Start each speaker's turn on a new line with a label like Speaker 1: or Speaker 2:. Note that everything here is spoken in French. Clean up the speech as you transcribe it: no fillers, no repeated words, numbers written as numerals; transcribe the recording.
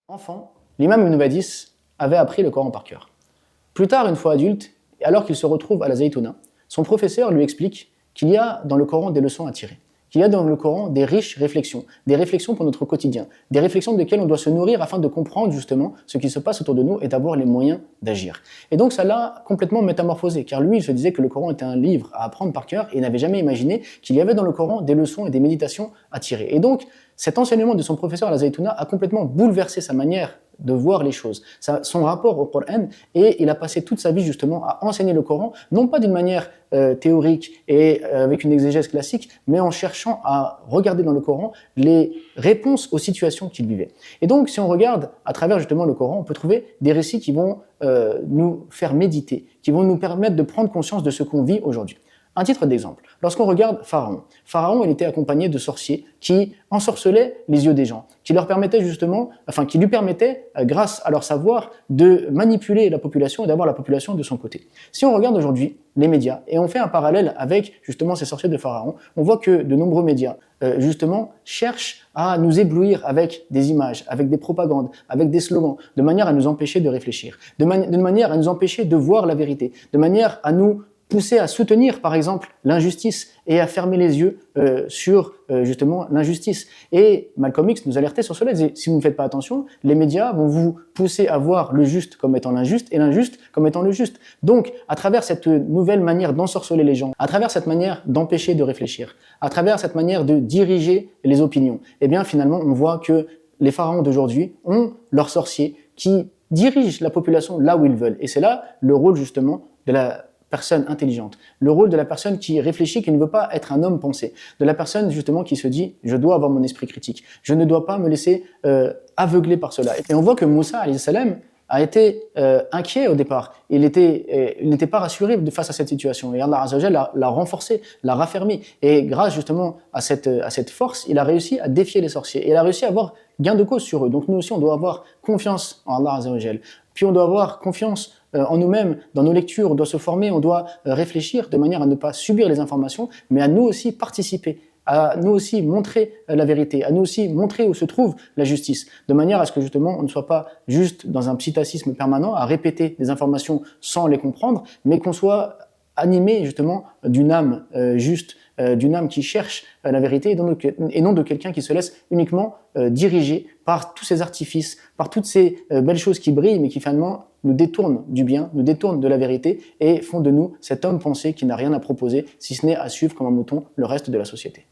Speaker 1: Enfant, l'imam Ibn Badis avait appris le Coran par cœur. Plus tard, une fois adulte, alors qu'il se retrouve à la Zaytouna, son professeur lui explique qu'il y a dans le Coran des leçons à tirer, qu'il y a dans le Coran des riches réflexions, des réflexions pour notre quotidien, des réflexions desquelles on doit se nourrir afin de comprendre justement ce qui se passe autour de nous et d'avoir les moyens d'agir. Et donc ça l'a complètement métamorphosé, car lui il se disait que le Coran était un livre à apprendre par cœur et n'avait jamais imaginé qu'il y avait dans le Coran des leçons et des méditations à tirer. Et donc cet enseignement de son professeur à la Zaytouna a complètement bouleversé sa manière de voir les choses, son rapport au Coran, et il a passé toute sa vie justement à enseigner le Coran, non pas d'une manière théorique et avec une exégèse classique, mais en cherchant à regarder dans le Coran les réponses aux situations qu'il vivait. Et donc, si on regarde à travers justement le Coran, on peut trouver des récits qui vont nous faire méditer, qui vont nous permettre de prendre conscience de ce qu'on vit aujourd'hui. Un titre d'exemple, lorsqu'on regarde Pharaon, il était accompagné de sorciers qui ensorcelaient les yeux des gens, qui leur permettaient justement, qui lui permettaient, grâce à leur savoir, de manipuler la population et d'avoir la population de son côté. Si on regarde aujourd'hui les médias et on fait un parallèle avec justement ces sorciers de Pharaon, on voit que de nombreux médias justement cherchent à nous éblouir avec des images, avec des propagandes, avec des slogans, de manière à nous empêcher de réfléchir, de manière à nous empêcher de voir la vérité, de manière à nous pousser à soutenir, par exemple, l'injustice et à fermer les yeux sur justement l'injustice. Et Malcolm X nous alertait sur cela, il disait, si vous ne faites pas attention, les médias vont vous pousser à voir le juste comme étant l'injuste et l'injuste comme étant le juste. Donc, à travers cette nouvelle manière d'ensorceler les gens, à travers cette manière d'empêcher de réfléchir, à travers cette manière de diriger les opinions, eh bien finalement, on voit que les pharaons d'aujourd'hui ont leurs sorciers qui dirigent la population là où ils veulent. Et c'est là le rôle justement de la personne intelligente, le rôle de la personne qui réfléchit, qui ne veut pas être un homme pensé, de la personne justement qui se dit je dois avoir mon esprit critique, je ne dois pas me laisser aveugler par cela. Et on voit que Moussa alayhi salam a été inquiet au départ, il n'était pas rassuré face à cette situation et Allah Azza wa Jalla l'a renforcé, l'a raffermi et grâce justement à cette force, il a réussi à défier les sorciers et il a réussi à avoir gain de cause sur eux. Donc nous aussi on doit avoir confiance en Allah Azza wa Jalla, puis on doit avoir confiance en nous-mêmes, dans nos lectures, on doit se former, on doit réfléchir de manière à ne pas subir les informations, mais à nous aussi participer, à nous aussi montrer la vérité, à nous aussi montrer où se trouve la justice, de manière à ce que justement on ne soit pas juste dans un psitacisme permanent, à répéter des informations sans les comprendre, mais qu'on soit animé justement d'une âme juste, d'une âme qui cherche la vérité et non de quelqu'un qui se laisse uniquement diriger par tous ces artifices, par toutes ces belles choses qui brillent mais qui finalement nous détournent du bien, nous détournent de la vérité et font de nous cet homme pensé qui n'a rien à proposer si ce n'est à suivre comme un mouton le reste de la société.